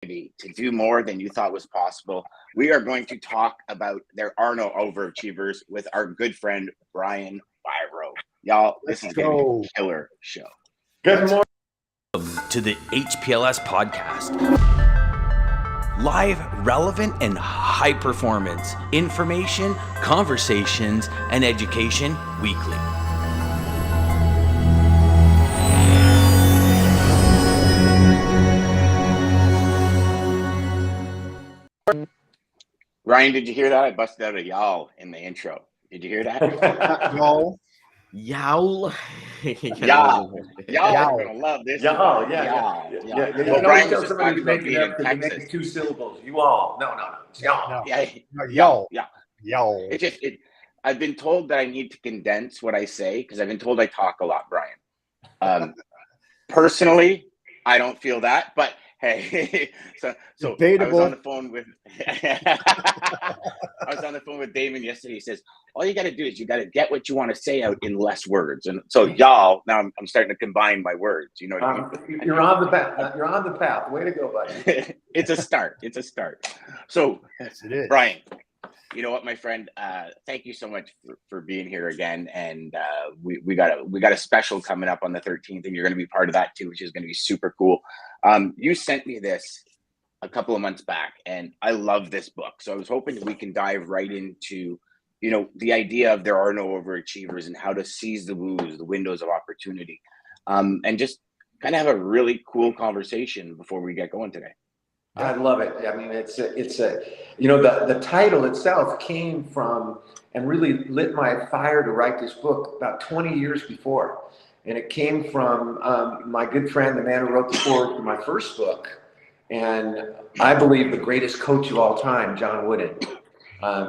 to do more than you thought was possible. We are going to talk about There Are No Overachievers with our good friend, Brina Biro. Y'all, this is going to be a killer show. Good morning. To the HPLS podcast. Live, relevant, and high performance information, conversations, and education weekly. Ryan, did you hear that? I busted out a y'all in the intro. Did you hear that? Y'all. Yowl. Y'all. Y'all are going to love this. Y'all. Yeah. You Well, can Brian always was tell just somebody talking who's about making being it in up because they make Texas. it two syllables. You all. No. It's y'all. No. Y'all. Y'all. I've been told that I need to condense what I say because I've been told I talk a lot, Brian. Personally, I don't feel that, but hey, so Debatable. I was on the phone with Daman yesterday. He says, all you got to do is you got to get what you want to say out in less words. And so y'all, now I'm starting to combine my words. You know what I mean? You're on the path. You're on the path. Way to go, buddy. It's a start. So, Yes, it is. Brian, you know what, my friend? Thank you so much for being here again. And we got a special coming up on the 13th, and you're going to be part of that too, which is going to be super cool. You sent me this a couple of months back, and I love this book. So I was hoping that we can dive right into, the idea of there are no overachievers and how to seize the windows of opportunity, and just kind of have a really cool conversation before we get going today. I love it. I mean, it's the title itself came from and really lit my fire to write this book about 20 years before. And it came from my good friend, the man who wrote the foreword for my first book. And I believe the greatest coach of all time, John Wooden.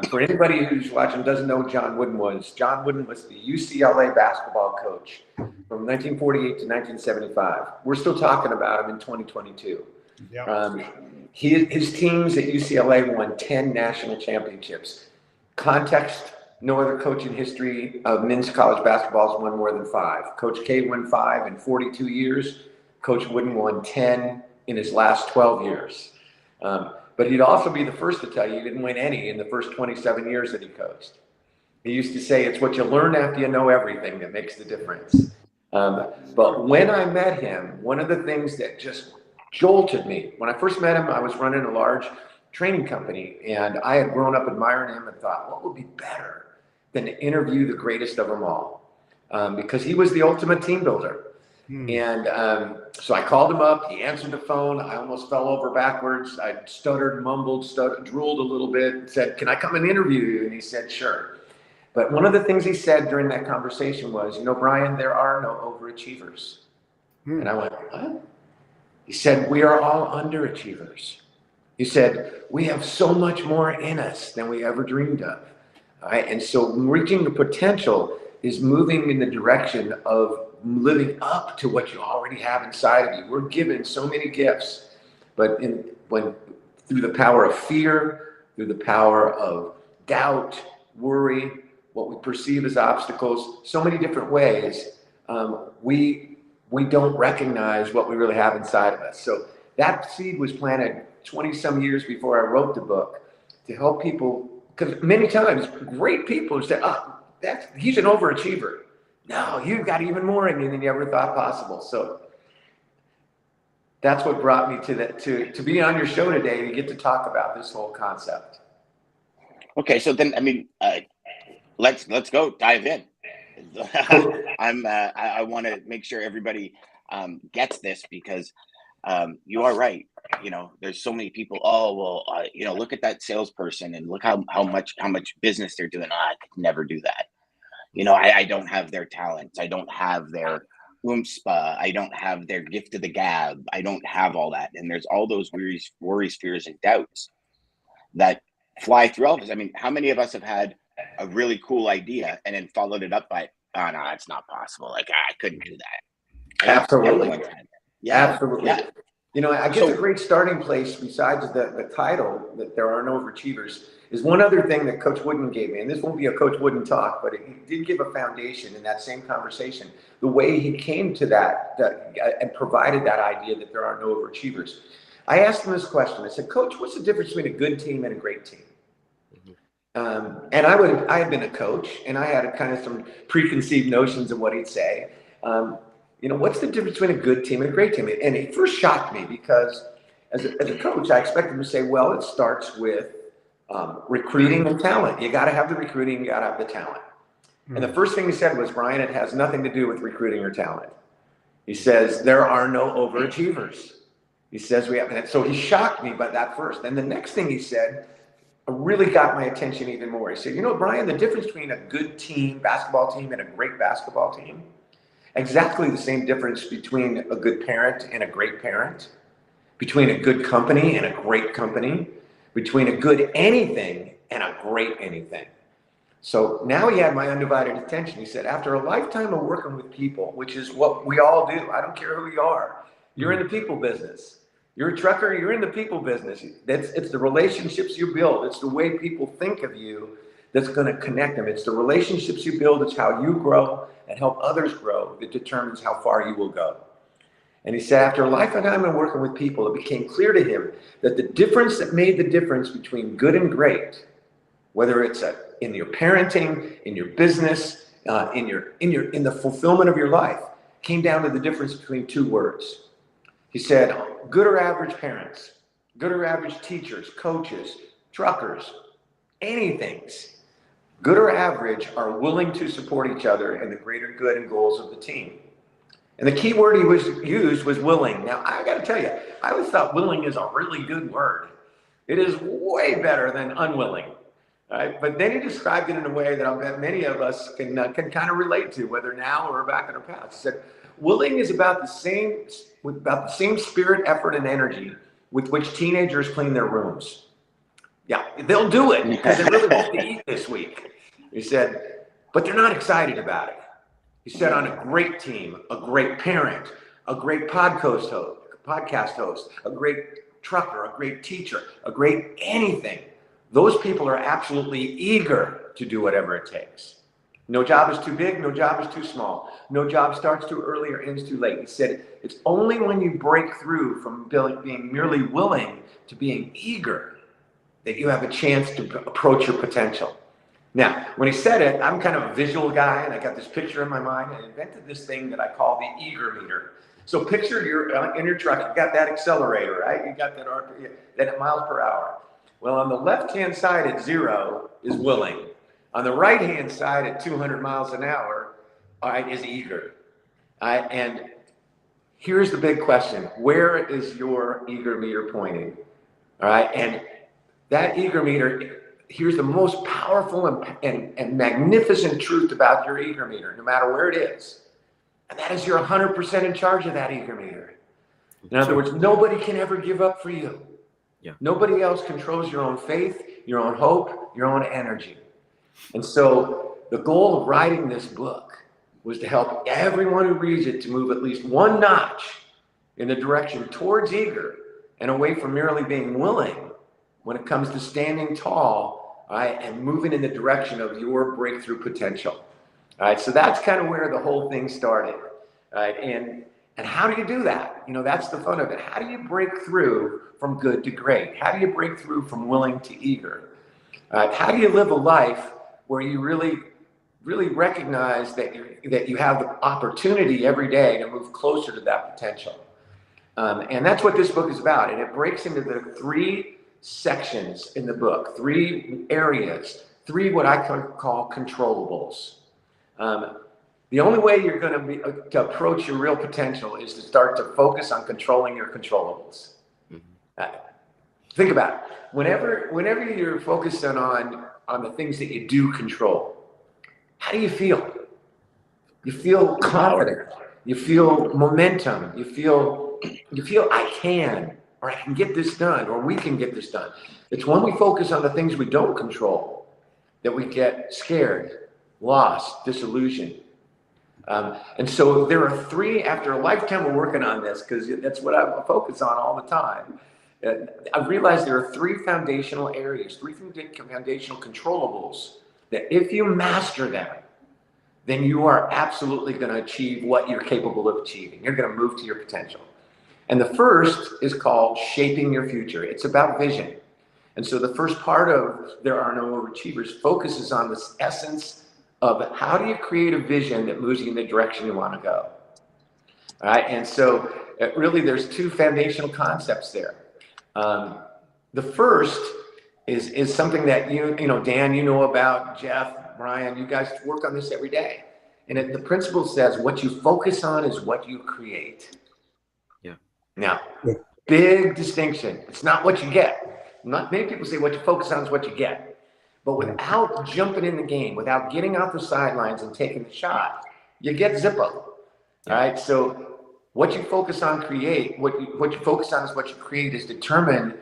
For anybody who's watching doesn't know who John Wooden was the UCLA basketball coach from 1948 to 1975. We're still talking about him in 2022. Yep. His teams at UCLA won 10 national championships. Context, no other coach in history of men's college basketball has won more than 5. Coach K won 5 in 42 years. Coach Wooden won 10 in his last 12 years. But he'd also be the first to tell you he didn't win any in the first 27 years that he coached. He used to say, it's what you learn after you know everything that makes the difference. But when I met him, one of the things that just jolted me, when I first met him, I was running a large training company, and I had grown up admiring him and thought, what would be better than to interview the greatest of them all? Because he was the ultimate team builder. And so I called him up. He answered the phone. I almost fell over backwards. I stuttered, mumbled, drooled a little bit, and said, can I come and interview you? And he said, sure. But one of the things he said during that conversation was, Brian, there are no overachievers. And I went, what? He said, we are all underachievers. He said, we have so much more in us than we ever dreamed of. All right. And so reaching the potential is moving in the direction of living up to what you already have inside of you. We're given so many gifts, but through the power of fear, through the power of doubt, worry, what we perceive as obstacles, so many different ways, we don't recognize what we really have inside of us. So that seed was planted 20 some years before I wrote the book to help people, because many times great people say, he's an overachiever. No, you've got even more in you than you ever thought possible. So that's what brought me to be on your show today, to get to talk about this whole concept. Okay, so then, let's go dive in. I want to make sure everybody gets this, because you are right. There's so many people. Look at that salesperson and look how much business they're doing. I could never do that. I don't have their talents. I don't have their oomph-spa. I don't have their gift of the gab. I don't have all that. And there's all those worries, fears, and doubts that fly through all of us. How many of us have had a really cool idea and then followed it up by, oh, no, it's not possible. Like, I couldn't do that. Absolutely. Yeah. Absolutely. Yeah. I guess a great starting place, besides the title, that there are no overachievers, is one other thing that Coach Wooden gave me. And this won't be a Coach Wooden talk, but he did give a foundation in that same conversation. The way he came to that and provided that idea that there are no overachievers. I asked him this question. I said, Coach, what's the difference between a good team and a great team? And I had been a coach, and I had kind of some preconceived notions of what he'd say. What's the difference between a good team and a great team? And it first shocked me because as a coach, I expected him to say, well, it starts with recruiting and talent. You got to have the recruiting, you got to have the talent. And the first thing he said was, Brian, it has nothing to do with recruiting or talent. He says, there are no overachievers. He says we have, so he shocked me by that first. And the next thing he said really got my attention even more. He said, Brian, the difference between a good team, basketball team, and a great basketball team, exactly the same difference between a good parent and a great parent, between a good company and a great company, between a good anything and a great anything. So now he had my undivided attention. He said, after a lifetime of working with people, which is what we all do, I don't care who you are, you're in the people business. You're a trucker, you're in the people business. It's the relationships you build. It's the way people think of you that's going to connect them. It's the relationships you build. It's how you grow and help others grow that determines how far you will go. And he said, after a lifetime of working with people, it became clear to him that the difference that made the difference between good and great, whether it's in your parenting, in your business, in the fulfillment of your life, came down to the difference between two words. He said, good or average parents, good or average teachers, coaches, truckers, anythings, good or average are willing to support each other in the greater good and goals of the team. And the key word he used was willing. Now, I got to tell you, I always thought willing is a really good word. It is way better than unwilling. Right? But then he described it in a way that I bet many of us can kind of relate to, whether now or back in our past. He said, willing is about the same spirit, effort, and energy with which teenagers clean their rooms. Yeah, they'll do it because they really hope to eat this week. He said, but they're not excited about it. He said, on a great team, a great parent, a great podcast host, a great trucker, a great teacher, a great anything, those people are absolutely eager to do whatever it takes. No job is too big, no job is too small. No job starts too early or ends too late. He said, it's only when you break through from being merely willing to being eager that you have a chance to approach your potential. Now, when he said it, I'm kind of a visual guy, and I got this picture in my mind, and I invented this thing that I call the eager meter. So picture you're in your truck, you got that accelerator, right? You got that miles per hour. Well, on the left-hand side at 0 is willing. On the right-hand side at 200 miles an hour is eager. And here's the big question. Where is your eager meter pointing? All right, and that eager meter, here's the most powerful and magnificent truth about your eager meter, no matter where it is. And that is you're 100% in charge of that eager meter. In other words, nobody can ever give up for you. Yeah. Nobody else controls your own faith, your own hope, your own energy. And so the goal of writing this book was to help everyone who reads it to move at least one notch in the direction towards eager and away from merely being willing when it comes to standing tall, right, and moving in the direction of your breakthrough potential. All right, so that's kind of where the whole thing started. Right, and how do you do that? That's the fun of it. How do you break through from good to great? How do you break through from willing to eager? How do you live a life where you really, really recognize that you have the opportunity every day to move closer to that potential? And that's what this book is about. And it breaks into the 3 sections in the book, 3 areas, 3 what I call controllables. The only way you're going to approach your real potential is to start to focus on controlling your controllables. Think about it. Whenever you're focused on the things that you do control, how do you feel? You feel confident. You feel momentum. You feel I can, or I can get this done, or we can get this done. It's when we focus on the things we don't control that we get scared, lost, disillusioned. And so there are 3, after a lifetime of working on this, because that's what I focus on all the time. I realized there are 3 foundational areas, 3 foundational controllables that if you master them, then you are absolutely going to achieve what you're capable of achieving. You're going to move to your potential. And the first is called Shaping Your Future. It's about vision. And so the first part of There Are No Overachievers focuses on this essence of how do you create a vision that moves you in the direction you want to go. All right. And so really there's two foundational concepts there. The first is something that you know, Dan, you know about, Jeff, Brian, you guys work on this every day. And the principle says what you focus on is what you create. Yeah. Now, big distinction. It's not what you get. Not many people say what you focus on is what you get. But without jumping in the game, without getting off the sidelines and taking the shot, you get Zippo. All right. So what you focus on create, what you focus on is what you create is determined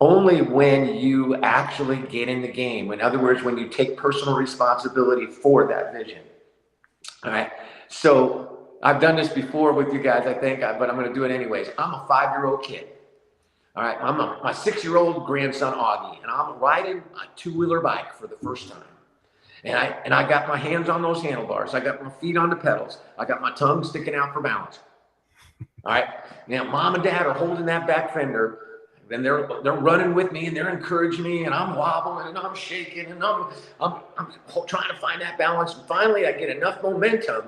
only when you actually get in the game. In other words, when you take personal responsibility for that vision. All right. So I've done this before with you guys, I think, but I'm going to do it anyways. I'm a 5-year-old kid. All right. I'm my 6-year-old grandson, Augie, and I'm riding a 2-wheeler bike for the first time. And I got my hands on those handlebars. I got my feet on the pedals. I got my tongue sticking out for balance. All right. Now, mom and dad are holding that back fender. Then they're running with me and they're encouraging me, and I'm wobbling and I'm shaking and I'm trying to find that balance. And finally, I get enough momentum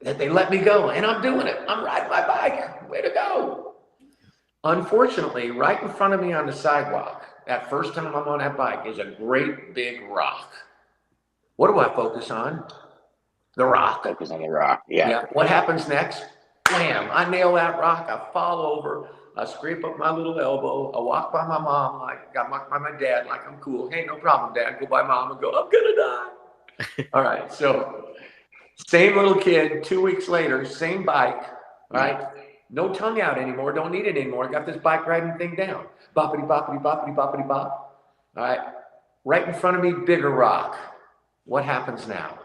that they let me go, and I'm doing it. I'm riding my bike. Way to go! Unfortunately, right in front of me on the sidewalk, that first time I'm on that bike, is a great big rock. What do I focus on? The rock. Focus on the rock. Yeah. What happens next? Bam! I nail that rock. I fall over. I scrape up my little elbow. I walk by my mom, like I walk by my dad, like I'm cool. Hey, no problem, Dad. Go by mom and go, I'm gonna die. All right. So same little kid, 2 weeks later, same bike, right? No tongue out anymore. Don't need it anymore. Got this bike riding thing down. Boppity, boppity, boppity, boppity, bop. All right. Right in front of me, bigger rock. What happens now?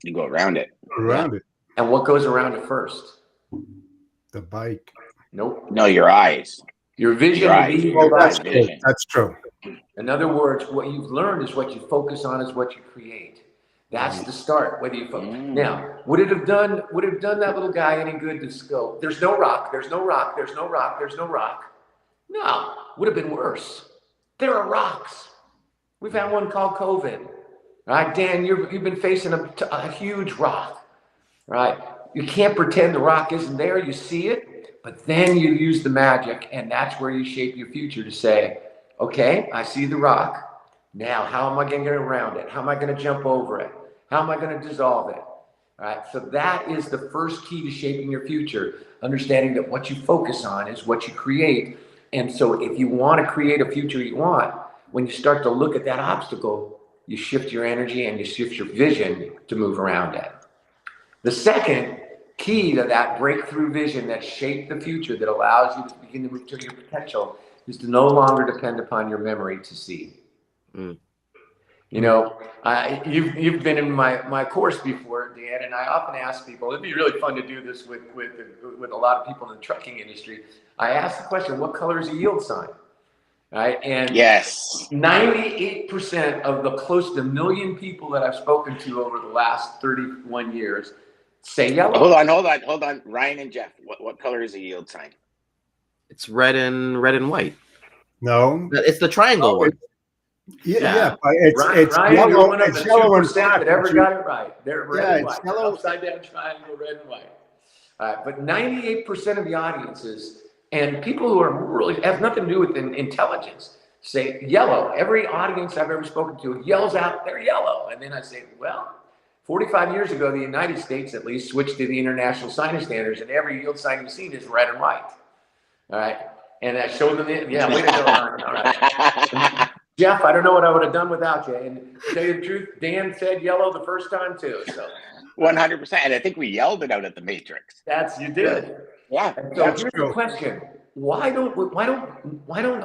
You go around it. Around it. And what goes around it first? The bike. Nope. No, your eyes. Your vision. Your eyes. Oh, that's vision. true. That's true. In other words, what you've learned is what you focus on is what you create. That's the start. Whether you focus. Now, would it have done that little guy any good to go, there's no rock, there's no rock, there's no rock, there's no rock? No, would have been worse. There are rocks. We've had one called COVID. All right, Dan, you've been facing a huge rock. Right? You can't pretend the rock isn't there. You see it, but then you use the magic, and that's where you shape your future to say, okay, I see the rock. Now, how am I going to get around it? How am I going to jump over it? How am I going to dissolve it? All right. So that is the first key to shaping your future, understanding that what you focus on is what you create. And so if you want to create a future you want, when you start to look at that obstacle, you shift your energy and you shift your vision to move around it. The second key to that breakthrough vision that shaped the future, that allows you to begin to move to your potential, is to no longer depend upon your memory to see. You know, you've been in my course before, Dan, and I often ask people, it'd be really fun to do this with a lot of people in the trucking industry. I ask the question, what color is a yield sign? Right? And yes, 98% of the close to 1 million people that I've spoken to over the last 31 years say yellow. Hold on. Ryan and Jeff, what color is a yield sign? It's red and white. No, it's the triangle one. Yeah. It's Ryan, yellow. you're one of It's the yellow 2% and black. that ever got it right. They're red and it's white. yellow. Upside down triangle, red and white. All right, but 98% of the audiences and people who are really have nothing to do with intelligence say yellow. Every audience I've ever spoken to yells out, they're yellow. And then I say, well, 45 years ago, the United States at least switched to the international signage standards, and every yield sign you've seen is red and white. All right. And I showed them it. Yeah, way to go. All right. Jeff, I don't know what I would have done without you. And to tell you the truth, Dan said yellow the first time too. So 100%. And I think we yelled it out at the Matrix. you did. Yeah. So here's the question. Why don't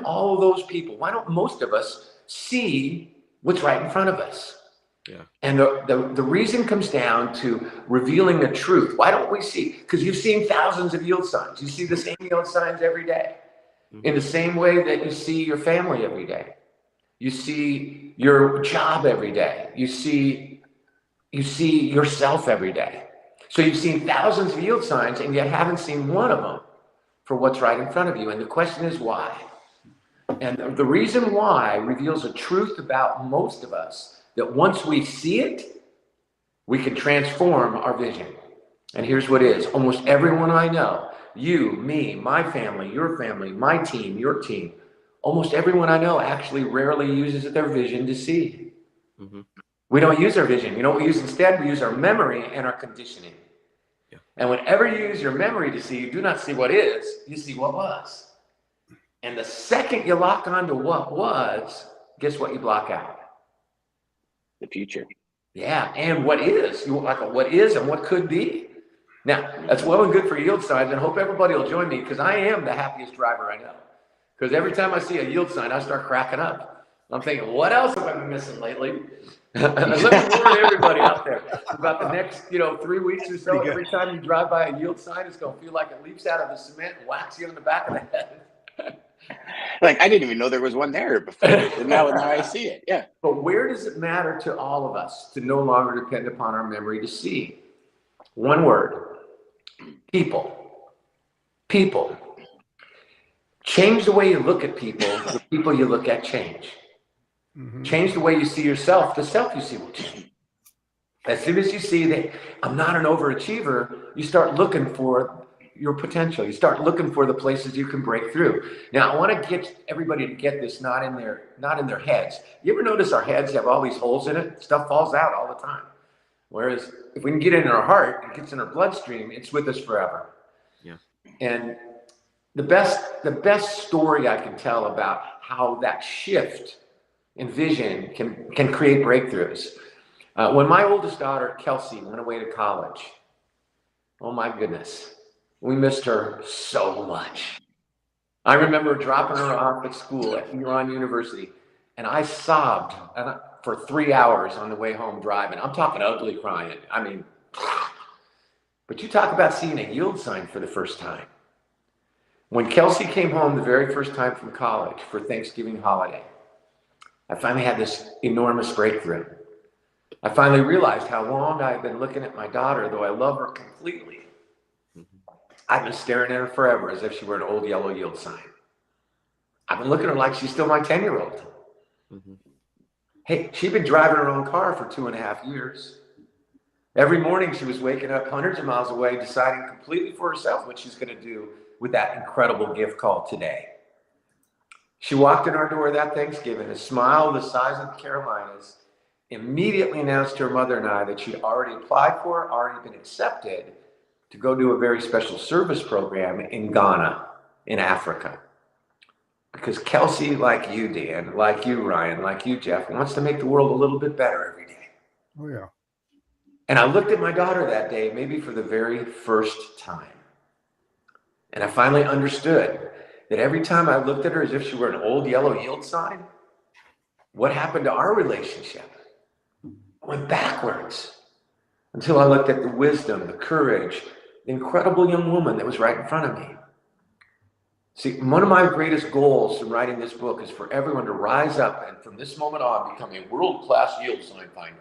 all of those people, why don't most of us see what's right in front of us? Yeah. And the reason comes down to revealing the truth. Why don't we see? Because you've seen thousands of yield signs. You see the same yield signs every day. In the same way that you see your family every day. You see your job every day. You see yourself every day. So you've seen thousands of yield signs and yet haven't seen one of them for what's right in front of you. And the question is why? And the reason why reveals a truth about most of us, that once we see it, we can transform our vision. And here's what it is. Almost everyone I know, you, me, my family, my team, your team, almost everyone I know actually rarely uses their vision to see. Mm-hmm. We don't use our vision. You know what we use instead? We use our memory and our conditioning. Yeah. And whenever you use your memory to see, you do not see what is, you see what was. And the second you lock onto what was, guess what you block out? The future. Yeah, and what is. You like what is and what could be. Now, that's well and good for yield signs, and I hope everybody will join me, because I am the happiest driver I know. Because every time I see a yield sign, I start cracking up. I'm thinking, what else have I been missing lately? Let me warn everybody out there about the next 3 weeks or so. Every time you drive by a yield sign, it's going to feel like it leaps out of the cement and whacks you in the back of the head. Like, I didn't even know there was one there before. Now I see it. Yeah. But where does it matter to all of us to no longer depend upon our memory to see? One word: people. People. Change the way you look at people. The people you look at change. Mm-hmm. Change the way you see yourself. The self you see will change. As soon as you see that I'm not an overachiever, you start looking for your potential. You start looking for the places you can break through. Now, I want to get everybody to get this not in their heads. You ever notice our heads have all these holes in it? Stuff falls out all the time. Whereas if we can get it in our heart, it gets in our bloodstream, it's with us forever. Yeah. And the best story I can tell about how that shift in vision can create breakthroughs. When my oldest daughter, Kelsey, went away to college, oh my goodness, we missed her so much. I remember dropping her off at school at Elon University, and I sobbed for 3 hours on the way home driving. I'm talking ugly crying. I mean, but you talk about seeing a yield sign for the first time. When Kelsey came home the very first time from college for Thanksgiving holiday, I finally had this enormous breakthrough. I finally realized how long I've been looking at my daughter, though I love her completely. I've been staring at her forever as if she were an old yellow yield sign. I've been looking at her like she's still my 10-year-old. Mm-hmm. Hey, she'd been driving her own car for 2.5 years. Every morning she was waking up hundreds of miles away, deciding completely for herself what she's going to do with that incredible gift called today. She walked in our door that Thanksgiving, a smile the size of the Carolinas, immediately announced to her mother and I that she'd already applied for, already been accepted, to go do a very special service program in Ghana, in Africa. Because Kelsey, like you, Dan, like you, Ryan, like you, Jeff, wants to make the world a little bit better every day. Oh, yeah. And I looked at my daughter that day, maybe for the very first time. And I finally understood that every time I looked at her as if she were an old yellow yield sign, what happened to our relationship? I went backwards until I looked at the wisdom, the courage, the incredible young woman that was right in front of me. See, one of my greatest goals in writing this book is for everyone to rise up and from this moment on become a world-class yield sign finder.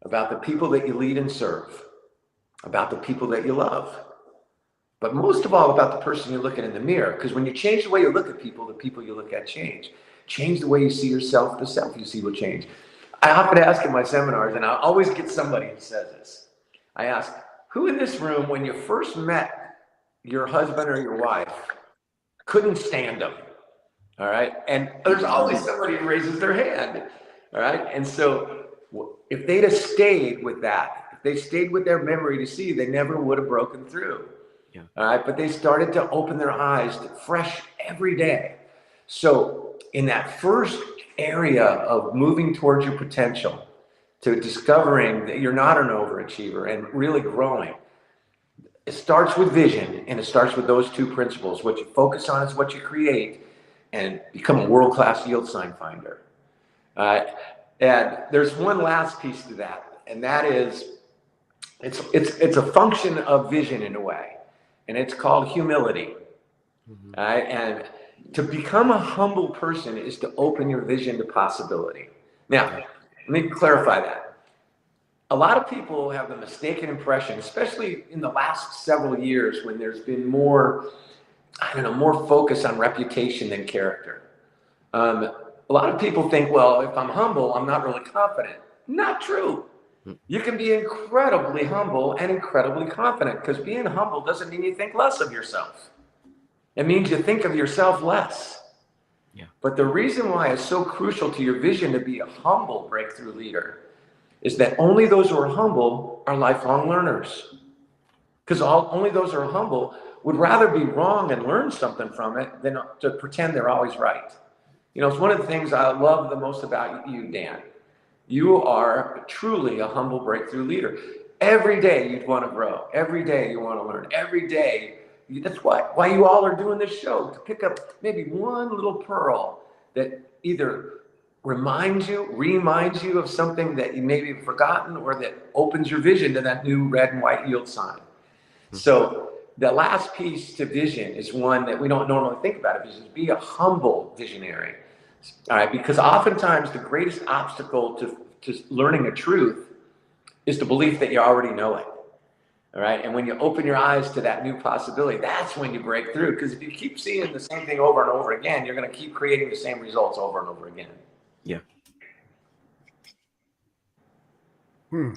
About the people that you lead and serve, about the people that you love, but most of all about the person you look at in the mirror. Because when you change the way you look at people, the people you look at change. Change the way you see yourself, the self you see will change. I often ask in my seminars, and I always get somebody who says this. I ask, who in this room, when you first met your husband or your wife, couldn't stand them? All right. And there's always somebody who raises their hand. All right. And so if they'd have stayed with that, if they stayed with their memory to see, they never would have broken through. Yeah. All right. But they started to open their eyes to fresh every day. So in that first area of moving towards your potential, to discovering that you're not an overachiever and really growing, it starts with vision, and it starts with those two principles. What you focus on is what you create, and become a world-class yield sign finder. And there's one last piece to that, and that is it's a function of vision in a way, and it's called humility. Mm-hmm. And to become a humble person is to open your vision to possibility. Now, let me clarify that. a lot of people have the mistaken impression, especially in the last several years when there's been more, I don't know, more focus on reputation than character. A lot of people think, well, if I'm humble, I'm not really confident. Not true. You can be incredibly humble and incredibly confident, because being humble doesn't mean you think less of yourself. It means you think of yourself less. Yeah. But the reason why it's so crucial to your vision to be a humble breakthrough leader is that only those who are humble are lifelong learners. Because only those who are humble would rather be wrong and learn something from it than to pretend they're always right. You know, it's one of the things I love the most about you, Dan. You are truly a humble breakthrough leader. Every day you'd want to grow. Every day you want to learn. Every day, that's why you all are doing this show, to pick up maybe one little pearl that either reminds you of something that you maybe have forgotten, or that opens your vision to that new red and white yield sign. So the last piece to vision is one that we don't normally think about. It is be a humble visionary. All right, because oftentimes the greatest obstacle to learning a truth is the belief that you already know it. All right, and when you open your eyes to that new possibility, that's when you break through. Because if you keep seeing the same thing over and over again, you're going to keep creating the same results over and over again. Yeah.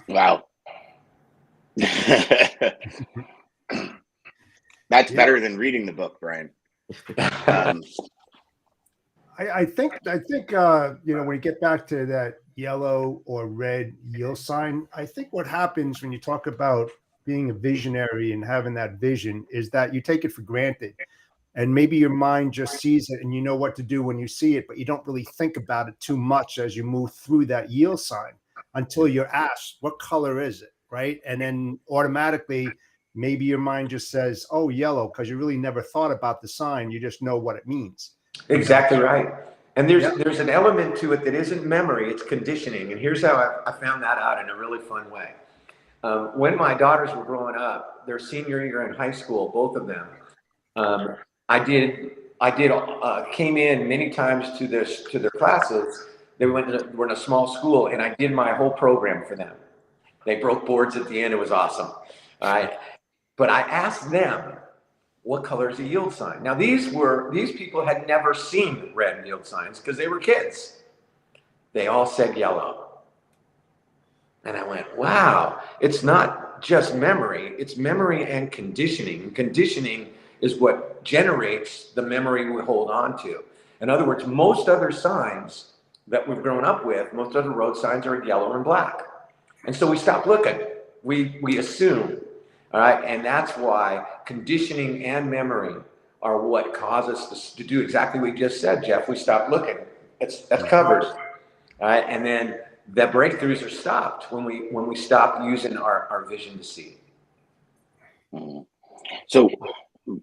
Wow. That's better than reading the book, Brian. I think you know, when you get back to that yellow or red yield sign, I think what happens when you talk about being a visionary and having that vision is that you take it for granted, and maybe your mind just sees it and you know what to do when you see it, but you don't really think about it too much as you move through that yield sign until you're asked, what color is it, right? And then automatically maybe your mind just says, oh, yellow, because you really never thought about the sign. You just know what it means. Exactly right. And there's an element to it that isn't memory, it's conditioning. And here's how I found that out in a really fun way. When my daughters were growing up, their senior year in high school, both of them, I came in many times to their classes. They were in a small school, and I did my whole program for them. They broke boards at the end. It was awesome. All right. But I asked them, what color is a yield sign? Now, these people had never seen red yield signs because they were kids. They all said yellow. And I went, wow, it's not just memory, it's memory and conditioning. Conditioning is what generates the memory we hold on to. In other words, most other signs that we've grown up with, most other road signs are yellow and black. And so we stop looking. We assume. All right, and that's why conditioning and memory are what cause us to do exactly what you just said, Jeff. We stop looking. That's covered. All right, and then the breakthroughs are stopped when we stop using our vision to see. So,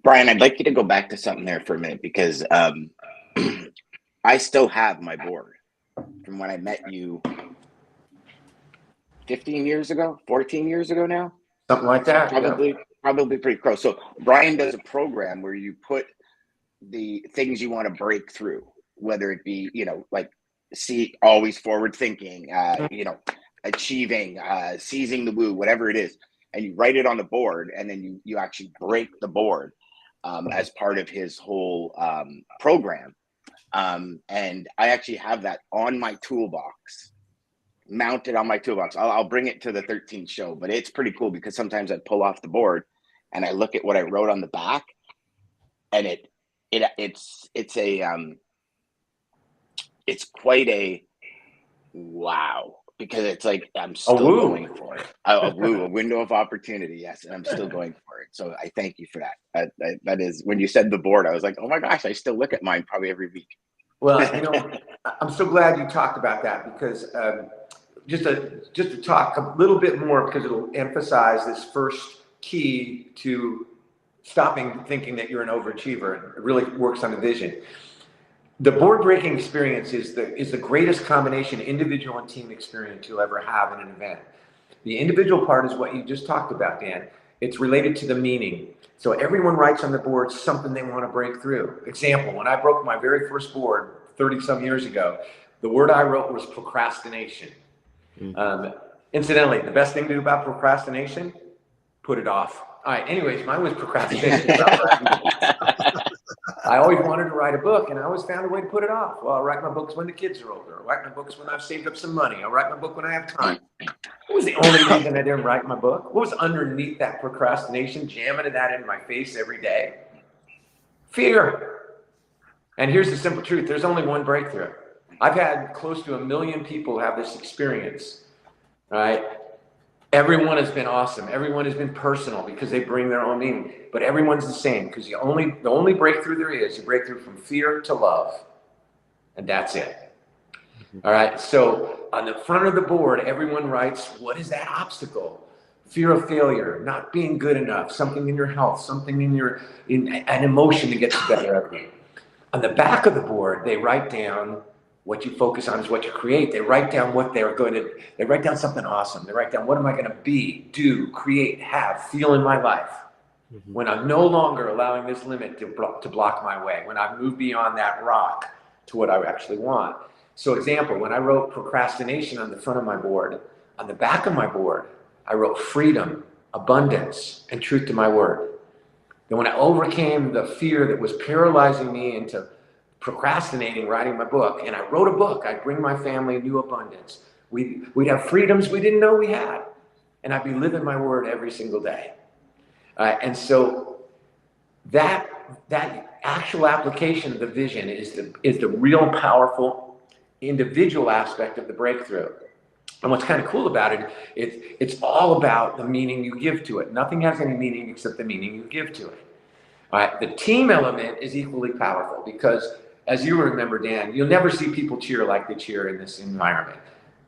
Brian, I'd like you to go back to something there for a minute, because I still have my board from when I met you 15 years ago, 14 years ago now. Something like that. Probably pretty close. So Brian does a program where you put the things you want to break through, whether it be, you know, like always forward thinking, you know, achieving, seizing the woo, whatever it is, and you write it on the board, and then you actually break the board as part of his whole program. And I actually have that on my toolbox. Mounted on my toolbox. I'll bring it to the 13th show, but it's pretty cool because sometimes I pull off the board and I look at what I wrote on the back, and it's quite a wow, because it's like I'm still going for it. A window of opportunity, yes, and I'm still going for it. So I thank you for that. That is, when you said the board, I was like, oh my gosh, I still look at mine probably every week. Well, you know, I'm so glad you talked about that, because just to talk a little bit more, because it'll emphasize this first key to stopping thinking that you're an overachiever. It really works on the vision. The board breaking experience is the greatest combination, individual and team experience you'll ever have in an event. The individual part is what you just talked about, Dan. It's related to the meaning. So everyone writes on the board something they want to break through. Example, when I broke my very first board 30 some years ago, the word I wrote was procrastination. Incidentally, the best thing to do about procrastination, put it off. All right, anyways, mine was procrastination. I always wanted to write a book, and I always found a way to put it off. Well, I'll write my books when the kids are older. I'll write my books when I've saved up some money. I'll write my book when I have time. What was the only reason I didn't write my book? What was underneath that procrastination, jamming that in my face every day? Fear. And here's the simple truth. There's only one breakthrough. I've had close to 1 million people have this experience, right? Everyone has been awesome. Everyone has been personal because they bring their own meaning. But everyone's the same because the only breakthrough there is a breakthrough from fear to love. And that's it. All right. So on the front of the board, everyone writes, what is that obstacle? Fear of failure, not being good enough, something in your health, something in an emotion that gets better at you. On the back of the board, they write down what you focus on is what you create. They write down they write down something awesome. They write down, what am I going to be, do, create, have, feel in my life when I'm no longer allowing this limit to block my way, when I've moved beyond that rock to what I actually want. So example, when I wrote procrastination on the front of my board, on the back of my board, I wrote freedom, abundance, and truth to my word. And when I overcame the fear that was paralyzing me into procrastinating writing my book, and I wrote a book, I'd bring my family new abundance. We'd have freedoms we didn't know we had, and I'd be living my word every single day. And so that actual application of the vision is the real powerful individual aspect of the breakthrough. And what's kind of cool about it, it's all about the meaning you give to it. Nothing has any meaning except the meaning you give to it. All right, the team element is equally powerful because, as you remember, Dan, you'll never see people cheer like they cheer in this environment.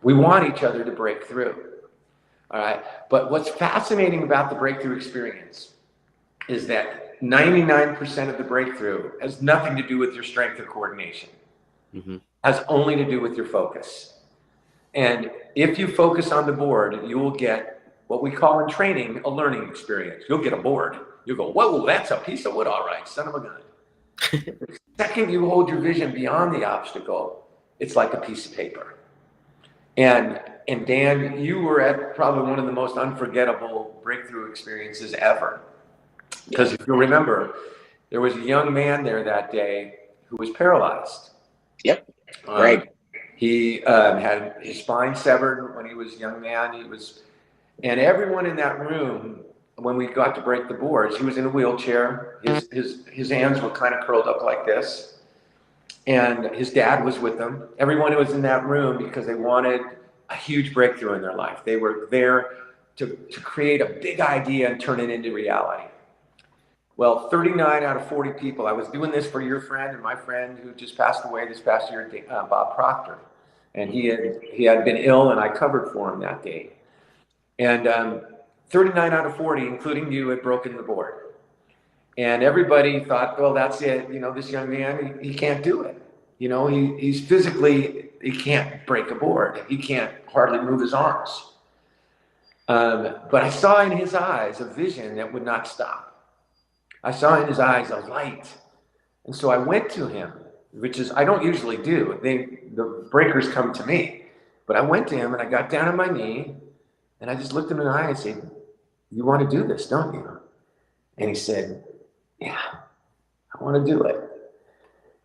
We want each other to break through. All right, but what's fascinating about the breakthrough experience is that 99% of the breakthrough has nothing to do with your strength or coordination. Has only to do with your focus. And if you focus on the board, you will get what we call in training a learning experience. You'll get a board. You'll go, whoa, that's a piece of wood, all right, son of a gun. The second you hold your vision beyond the obstacle, it's like a piece of paper. And Dan, you were at probably one of the most unforgettable breakthrough experiences ever. Because if you'll remember, there was a young man there that day who was paralyzed. Yep, Greg. He had his spine severed when he was a young man. And everyone in that room, when we got to break the boards, he was in a wheelchair. His hands were kind of curled up like this. And his dad was with them. Everyone was in that room because they wanted a huge breakthrough in their life. They were there to create a big idea and turn it into reality. Well, 39 out of 40 people, I was doing this for your friend and my friend who just passed away this past year, Bob Proctor. And he had been ill, and I covered for him that day. And 39 out of 40, including you, had broken the board. And everybody thought, well, that's it. You know, this young man, he can't do it. You know, he's physically, he can't break a board. He can't hardly move his arms. But I saw in his eyes a vision that would not stop. I saw in his eyes a light. And so I went to him, which is, I don't usually do. The breakers come to me. But I went to him and I got down on my knee and I just looked him in the eye and said, you want to do this, don't you? And he said, yeah, I want to do it.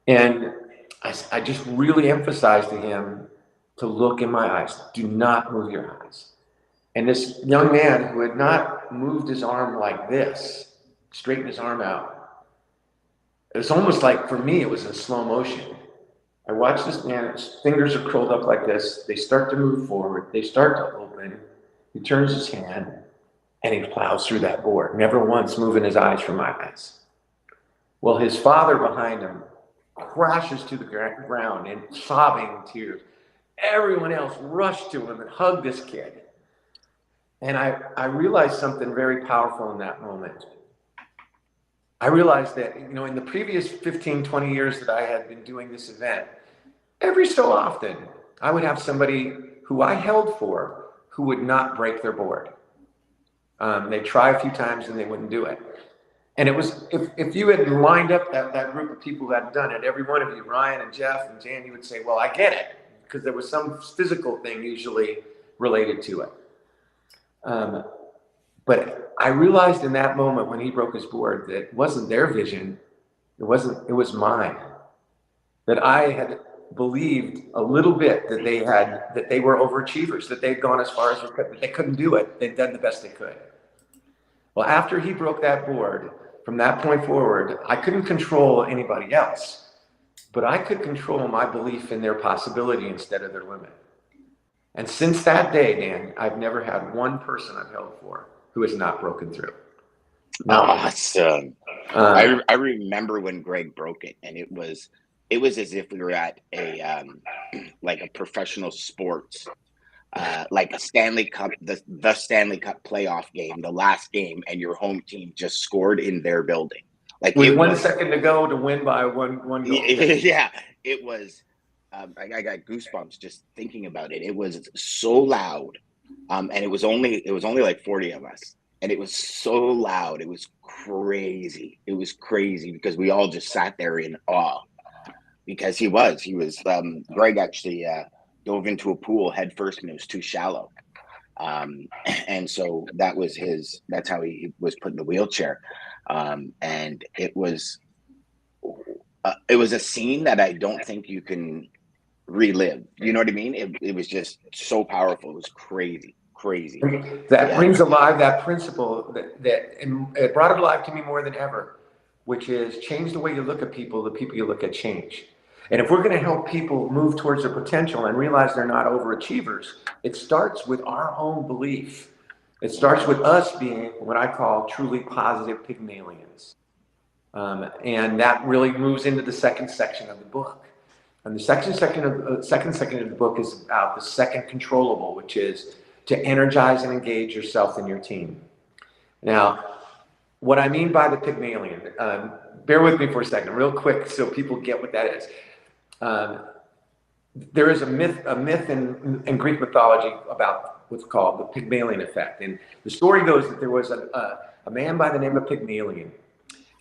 And I just really emphasized to him to look in my eyes. Do not move your eyes. And this young man who had not moved his arm like this, straightened his arm out. It was almost like, for me, it was in slow motion. I watched this man, his fingers are curled up like this. They start to move forward. They start to open. He turns his hand and he plows through that board, never once moving his eyes from my eyes. Well, his father behind him crashes to the ground in sobbing tears. Everyone else rushed to him and hugged this kid. And I realized something very powerful in that moment. I realized that, you know, in the previous 15, 20 years that I had been doing this event, every so often, I would have somebody who I held for who would not break their board. They'd try a few times and they wouldn't do it. And it was, if you had lined up that group of people who had done it, every one of you, Ryan and Jeff and Jan, you would say, well, I get it, because there was some physical thing usually related to it. But I realized in that moment when he broke his board that it wasn't their vision, it was mine. That I had believed a little bit that they were overachievers, that they'd gone as far as they could, but they couldn't do it. They'd done the best they could. Well, after he broke that board, from that point forward, I couldn't control anybody else, but I could control my belief in their possibility instead of their limit. And since that day, Dan, I've never had one person I've held for who has not broken through. Awesome. I remember when Greg broke it, and it was as if we were at a like a professional sports, like a Stanley Cup, the Stanley Cup playoff game, the last game, and your home team just scored in their building. Like with 1 second to go to win by one goal. Yeah, it was. I got goosebumps just thinking about it. It was so loud, and it was only like 40 of us, and it was so loud. It was crazy. It was crazy because we all just sat there in awe because he was. Greg actually dove into a pool head first, and it was too shallow, and so that's how he was put in the wheelchair, and it was a scene that I don't think you can relive. You know what I mean? It was just so powerful. It was crazy. That brings alive that principle that it brought it alive to me more than ever, which is change the way you look at people, the people you look at change. And if we're going to help people move towards their potential and realize they're not overachievers, it starts with our own belief. It starts with us being what I call truly positive Pygmalions. And that really moves into the second section of the book. And the second section of the book is about the second controllable, which is to energize and engage yourself and your team. Now, what I mean by the Pygmalion, bear with me for a second, real quick, so people get what that is. There is a myth in Greek mythology about what's called the Pygmalion effect. And the story goes that there was a man by the name of Pygmalion,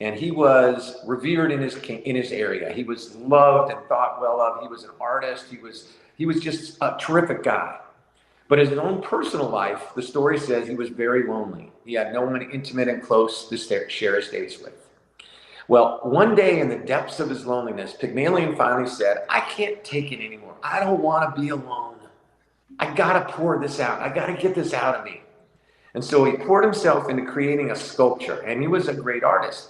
and he was revered in his area. He was loved and thought well of. He was an artist. He was just a terrific guy. But in his own personal life, the story says he was very lonely. He had no one intimate and close to share his days with. Well, one day in the depths of his loneliness, Pygmalion finally said, I can't take it anymore. I don't want to be alone. I got to pour this out. I got to get this out of me. And so he poured himself into creating a sculpture, and he was a great artist.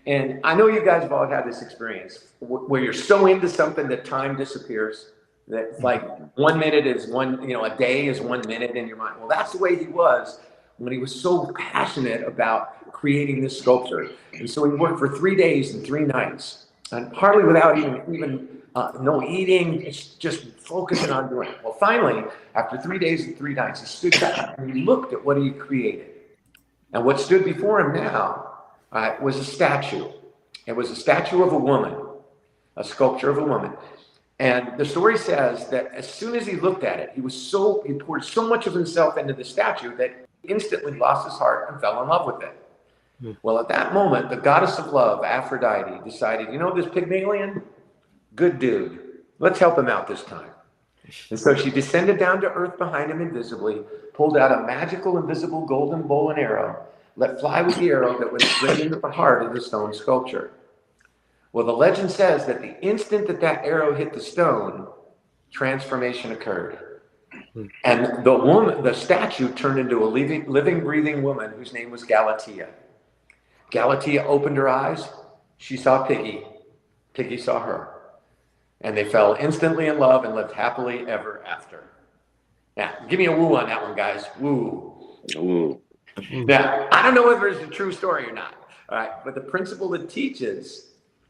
And I know you guys have all had this experience where you're so into something that time disappears. That's like 1 minute is a day is 1 minute in your mind. Well, that's the way he was when he was so passionate about creating this sculpture. And so he worked for 3 days and 3 nights, and hardly without even no eating, just focusing on doing it. Well, finally, after 3 days and 3 nights, he stood back and he looked at what he created. And what stood before him now was a statue. It was a statue of a woman, a sculpture of a woman. And the story says that as soon as he looked at it, he poured so much of himself into the statue that he instantly lost his heart and fell in love with it. Well, at that moment, the goddess of love, Aphrodite, decided, this Pygmalion, good dude, let's help him out this time. And so she descended down to earth behind him invisibly, pulled out a magical invisible golden bow and arrow, let fly with the arrow that was straight into the heart of the stone sculpture. Well, the legend says that the instant that arrow hit the stone, transformation occurred. And the statue turned into a living, breathing woman whose name was Galatea. Galatea opened her eyes. She saw Piggy. Piggy saw her. And they fell instantly in love and lived happily ever after. Now, give me a woo on that one, guys. Woo. Ooh. Now, I don't know whether it's a true story or not. All right, but the principle it teaches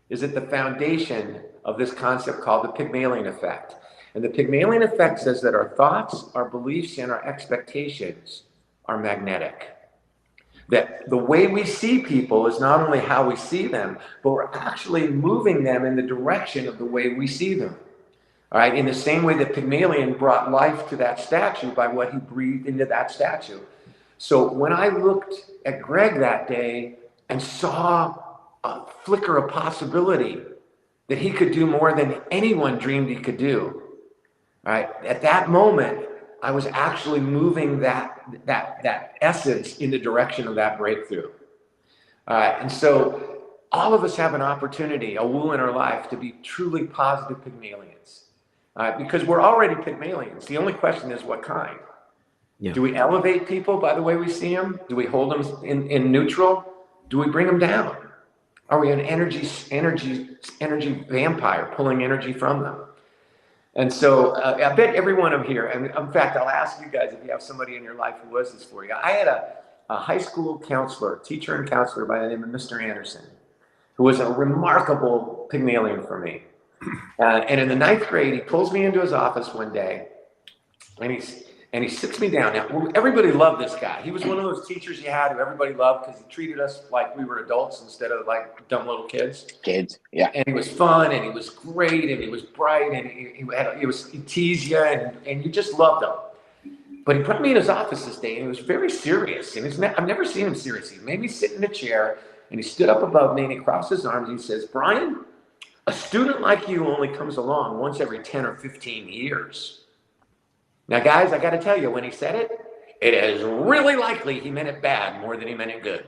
is at the foundation of this concept called the Pygmalion effect. And the Pygmalion effect says that our thoughts, our beliefs, and our expectations are magnetic. That the way we see people is not only how we see them, but we're actually moving them in the direction of the way we see them. All right, in the same way that Pygmalion brought life to that statue by what he breathed into that statue. So when I looked at Greg that day and saw a flicker of possibility that he could do more than anyone dreamed he could do, right? At that moment, I was actually moving that essence in the direction of that breakthrough. And so all of us have an opportunity, a woo in our life, to be truly positive Pygmalions. Because we're already Pygmalions. The only question is what kind. Yeah. Do we elevate people by the way we see them? Do we hold them in neutral? Do we bring them down? Are we an energy vampire, pulling energy from them? And so I bet every one of here, and in fact, I'll ask you guys if you have somebody in your life who was this for you. I had a high school counselor, teacher and counselor by the name of Mr. Anderson, who was a remarkable Pygmalion for me. And in the 9th grade, he pulls me into his office one day, and he sits me down. Now, everybody loved this guy. He was one of those teachers you had who everybody loved because he treated us like we were adults instead of like dumb little kids. Kids, yeah. And he was fun, and he was great, and he was bright, and he teased you, and you just loved him. But he put me in his office this day, and he was very serious. And I've never seen him serious. He made me sit in a chair, and he stood up above me, and he crossed his arms, and he says, "Brian, a student like you only comes along once every 10 or 15 years. Now, guys, I got to tell you, when he said it, it is really likely he meant it bad more than he meant it good,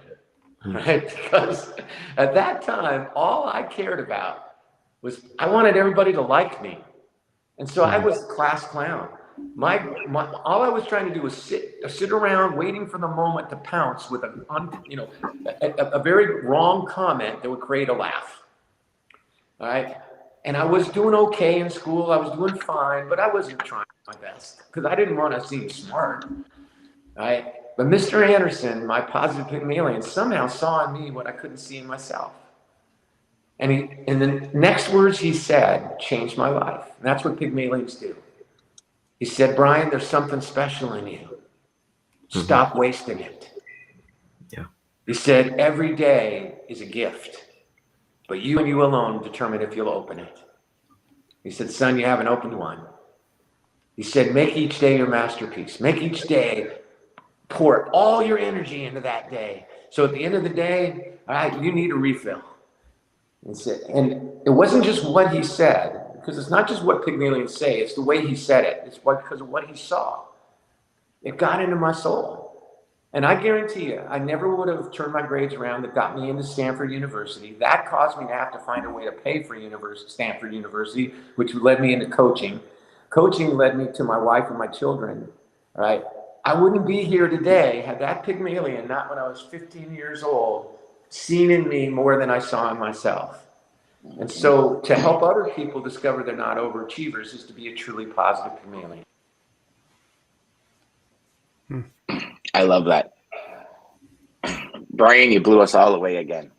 right? Because at that time, all I cared about was I wanted everybody to like me. And so I was the class clown. All I was trying to do was sit around waiting for the moment to pounce with a very wrong comment that would create a laugh. All right. And I was doing okay in school. I was doing fine, but I wasn't trying my best because I didn't want to seem smart. Right. But Mr. Anderson, my positive Pygmalion, somehow saw in me what I couldn't see in myself. And the next words he said changed my life. And that's what Pygmalions do. He said, "Brian, there's something special in you. Stop wasting it." Yeah. He said, "Every day is a gift, but you and you alone determine if you'll open it." He said, "Son, you haven't opened one." He said, "Make each day your masterpiece. Make each day, pour all your energy into that day. So at the end of the day, all right, you need a refill." And it wasn't just what he said, because it's not just what Pygmalions say, it's the way he said it. It's because of what he saw. It got into my soul. And I guarantee you, I never would have turned my grades around that got me into Stanford University. That caused me to have to find a way to pay for Stanford University, which led me into coaching. Coaching led me to my wife and my children, right? I wouldn't be here today had that Pygmalion, not when I was 15 years old, seen in me more than I saw in myself. And so to help other people discover they're not overachievers is to be a truly positive Pygmalion. I love that. Brian, you blew us all away again.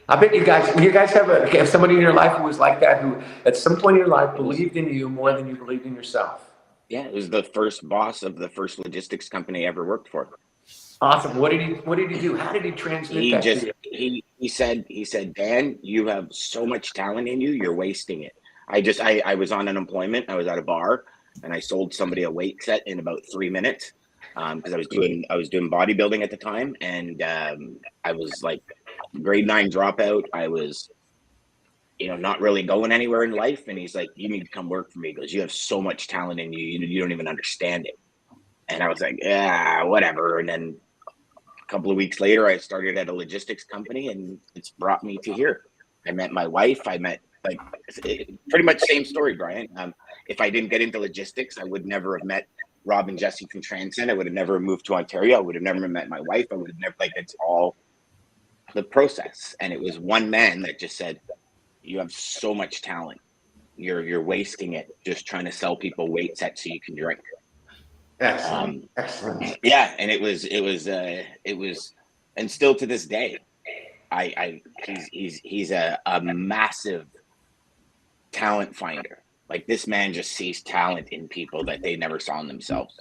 I bet you guys have somebody in your life who was like that, who at some point in your life believed in you more than you believed in yourself. Yeah, it was the first boss of the first logistics company I ever worked for. Awesome. What did he do? How did he transmit that to you? He said, "Dan, you have so much talent in you, you're wasting it." I was on unemployment. I was at a bar and I sold somebody a weight set in about 3 minutes. Because I was doing bodybuilding at the time, and I was like grade 9 dropout. I was, not really going anywhere in life. And he's like, "You need to come work for me." He goes, "You have so much talent in you, you don't even understand it." And I was like, "Yeah, whatever." And then a couple of weeks later, I started at a logistics company, and it's brought me to here. I met my wife. I met pretty much same story, Brian. If I didn't get into logistics, I would never have met Rob and Jesse from Transcend. I would have never moved to Ontario. I would have never met my wife. I would have never, it's all the process. And it was one man that just said, "You have so much talent. You're wasting it just trying to sell people weight sets so you can drink." Excellent. Excellent. Yeah. And it was, and still to this day, he's a massive talent finder. Like, this man just sees talent in people that they never saw in themselves.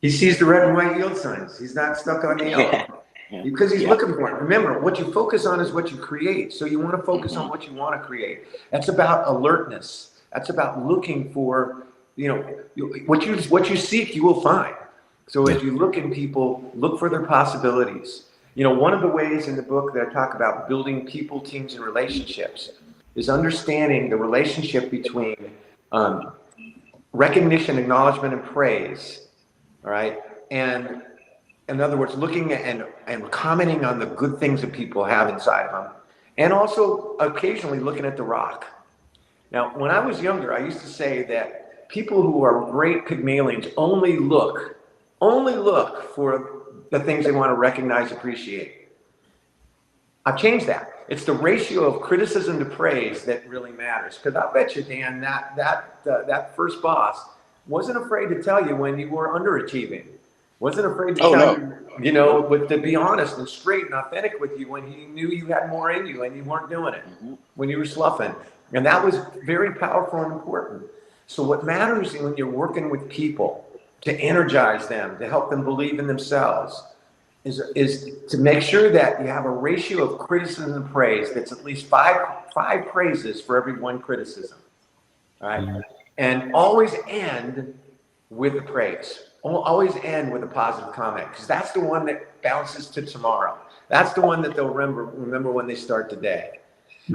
He sees the red and white yield signs. He's not stuck on the yellow. Because he's looking for it. Remember, what you focus on is what you create. So you want to focus on what you want to create. That's about alertness. That's about looking for, what you seek, you will find. So as you look in people, look for their possibilities. One of the ways in the book that I talk about building people, teams, and relationships is understanding the relationship between recognition, acknowledgement, and praise. All right. And in other words, looking at and commenting on the good things that people have inside of them. And also occasionally looking at the rock. Now, when I was younger, I used to say that people who are great Pygmalions only look for the things they want to recognize, appreciate. I've changed that. It's the ratio of criticism to praise that really matters. Because I bet you, Dan, that first boss wasn't afraid to tell you when you were underachieving. Wasn't afraid to tell you, but to be honest and straight and authentic with you when he knew you had more in you and you weren't doing it, when you were sloughing. And that was very powerful and important. So what matters when you're working with people to energize them, to help them believe in themselves, is to make sure that you have a ratio of criticism and praise that's at least five praises for every one criticism. All right. And always end with the praise. Always end with a positive comment, because that's the one that bounces to tomorrow. That's the one that they'll remember when they start the day.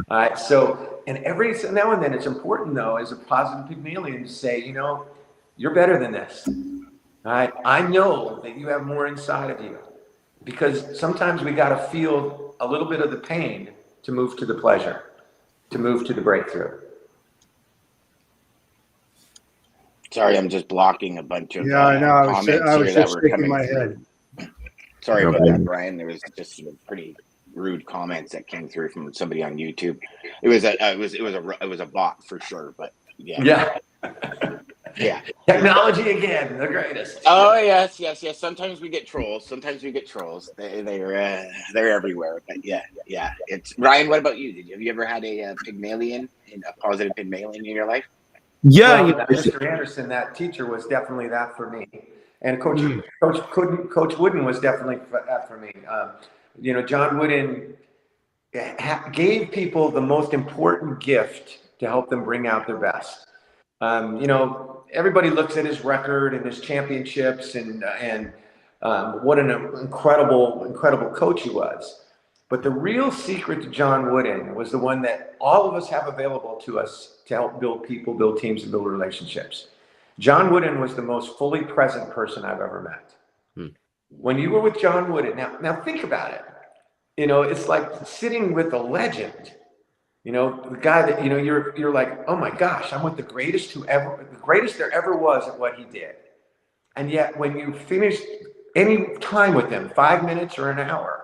All right. So, and every now and then, it's important though, as a positive Pygmalion, to say, you're better than this. All right. I know that you have more inside of you, because sometimes we got to feel a little bit of the pain to move to the pleasure, to move to the breakthrough. Sorry, I'm just blocking a bunch of I know. comments I was here that just were shaking coming my through. head. Sorry about that, Brian. There was just some pretty rude comments that came through from somebody on YouTube. It was a bot for sure, but yeah. Technology again, the greatest. Oh yes. Sometimes we get trolls. They're everywhere. But yeah. It's Ryan. What about you? Have you ever had a Pygmalion, a positive Pygmalion in your life? Yeah, Mr. Anderson, that teacher was definitely that for me, and Coach Wooden was definitely that for me. John Wooden gave people the most important gift to help them bring out their best. Everybody looks at his record and his championships and what an incredible coach he was. But the real secret to John Wooden was the one that all of us have available to us to help build people, build teams, and build relationships. John Wooden was the most fully present person I've ever met. When you were with John Wooden, now think about it. It's like sitting with a legend. The guy that you're like, oh my gosh, I'm with the greatest there ever was at what he did. And yet, when you finished any time with him, 5 minutes or an hour,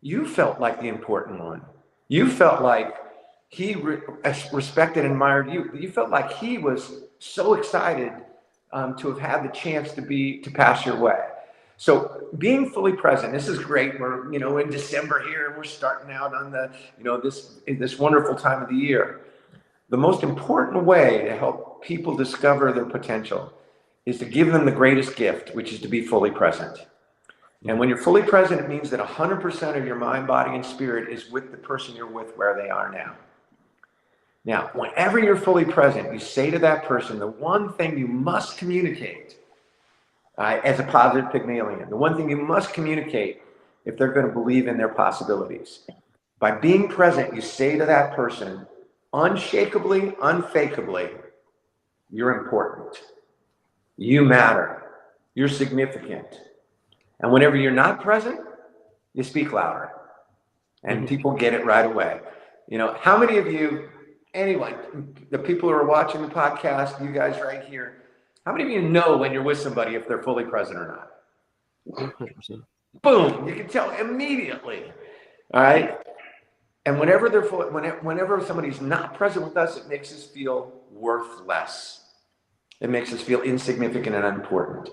you felt like the important one. You felt like he respected and admired you. You felt like he was so excited to have had the chance to pass your way. So being fully present, this is great. We're in December here, and we're starting out on the this wonderful time of the year. The most important way to help people discover their potential is to give them the greatest gift, which is to be fully present. And when you're fully present, it means that 100% of your mind, body, and spirit is with the person you're with where they are now. Now, whenever you're fully present, you say to that person the one thing you must communicate as a positive Pygmalion, the one thing you must communicate if they're going to believe in their possibilities. By being present, you say to that person, unshakably, unfakeably, you're important. You matter. You're significant. And whenever you're not present, you speak louder. And people get it right away. How many of you, anyone, the people who are watching the podcast, you guys right here, how many of you know when you're with somebody if they're fully present or not? 100%. Boom, you can tell immediately. All right? And whenever somebody's not present with us, it makes us feel worthless. It makes us feel insignificant and unimportant.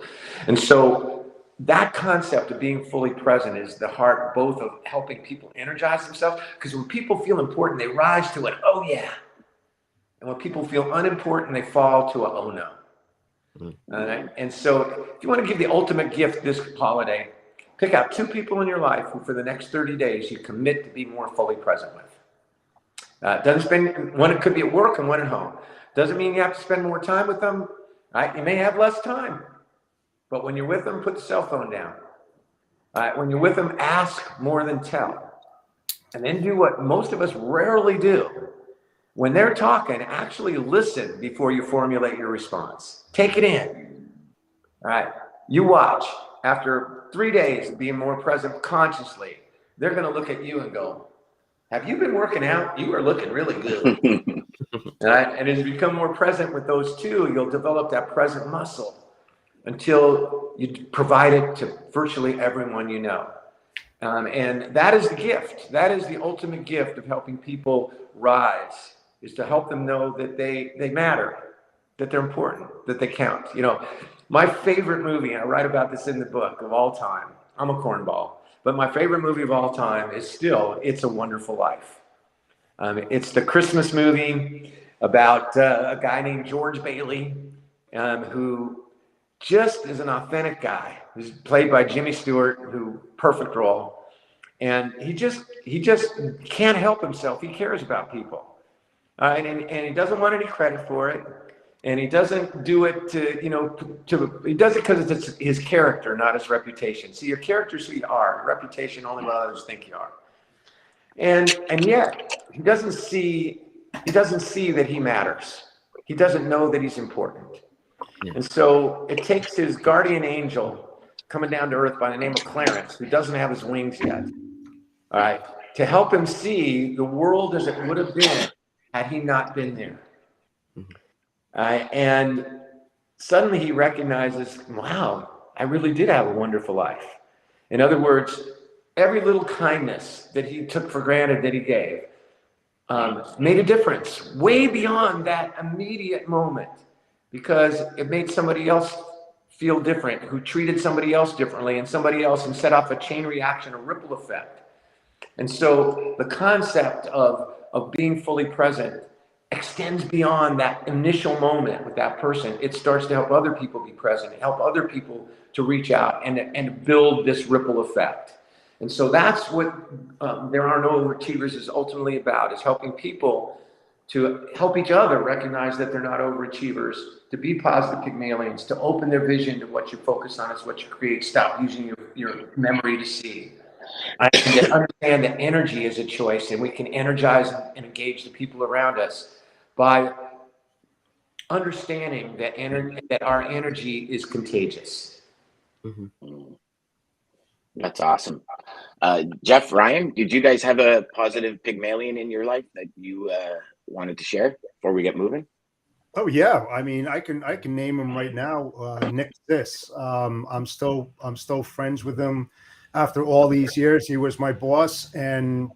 And so that concept of being fully present is the heart both of helping people energize themselves, because when people feel important, they rise to it, oh yeah. And when people feel unimportant, they fall to a oh no. All right? And so if you want to give the ultimate gift this holiday, pick out 2 people in your life who for the next 30 days you commit to be more fully present with. Doesn't spend one, it could be at work and one at home. Doesn't mean you have to spend more time with them. Right? You may have less time. But when you're with them, put the cell phone down. When you're with them, ask more than tell. And then do what most of us rarely do. When they're talking, actually listen before you formulate your response. Take it in. All right. You watch. After 3 days of being more present consciously, they're going to look at you and go, have you been working out? You are looking really good. Right? And as you become more present with those two, you'll develop that present muscle until you provide it to virtually everyone you know. And that is the gift. That is the ultimate gift of helping people rise, is to help them know that they matter, that they're important, that they count. You know, my favorite movie, and I write about this in the book, of all time, I'm a cornball, but my favorite movie of all time is still It's a Wonderful Life. It's the Christmas movie about a guy named George Bailey, who just is an authentic guy. He's played by Jimmy Stewart, who perfect role. And he just can't help himself. He cares about people. And he doesn't want any credit for it. And he doesn't do it he does it because it's his character, not his reputation. See, your character is who you are. Your reputation only what others think you are. And yet he doesn't see that he matters. He doesn't know that he's important. Yeah. And so it takes his guardian angel coming down to earth by the name of Clarence, who doesn't have his wings yet, all right, to help him see the world as it would have been had he not been there. Mm-hmm. And suddenly he recognizes, wow, I really did have a wonderful life. In other words, every little kindness that he took for granted that he gave made a difference way beyond that immediate moment, because it made somebody else feel different, who treated somebody else differently, and set off a chain reaction, a ripple effect. And so the concept of being fully present extends beyond that initial moment with that person. It starts to help other people be present, help other people to reach out and build this ripple effect. And so that's what There Are No Overachievers is ultimately about, is helping people to help each other recognize that they're not overachievers, to be positive Pygmalions, to open their vision to what you focus on is what you create. Stop using your memory to see. And understand that energy is a choice, and we can energize and engage the people around us by understanding that our energy is contagious. Mm-hmm. That's awesome. Jeff, Ryan, did you guys have a positive Pygmalion in your life that you wanted to share before we get moving? Oh yeah, I mean, I can name him right now. Nick Sis. I'm still friends with him after all these years. He was my boss, and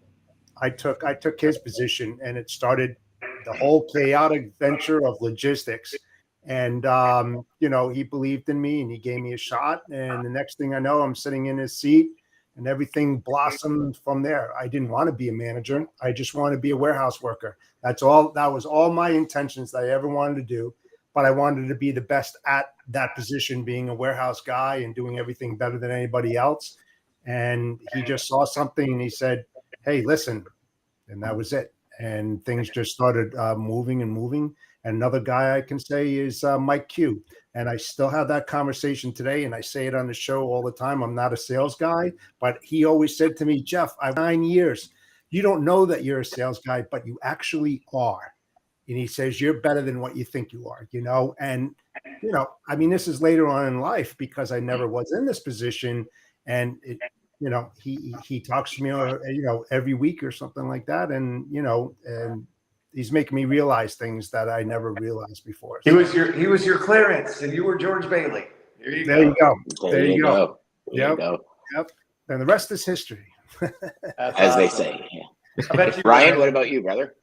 I took his position, and it started the whole chaotic venture of logistics. And he believed in me, and he gave me a shot. And the next thing I know, I'm sitting in his seat, and everything blossomed from there. I didn't want to be a manager. I just wanted to be a warehouse worker. That's all. That was all my intentions that I ever wanted to do. But I wanted to be the best at that position, being a warehouse guy and doing everything better than anybody else. And he just saw something, and he said, "Hey, listen." And that was it. And things just started moving and moving. And another guy I can say is Mike Q. And I still have that conversation today, and I say it on the show all the time. I'm not a sales guy, but he always said to me, "Jeff, I've 9 years. You don't know that you're a sales guy, but you actually are." And he says, "You're better than what you think you are," And, I mean, this is later on in life, because I never was in this position. And he talks to me, every week or something like that. And, and he's making me realize things that I never realized before. So. He was your Clarence, and you were George Bailey. There you go. There you go. Yep. And the rest is history. As they say. Yeah. Ryan, what about you, brother?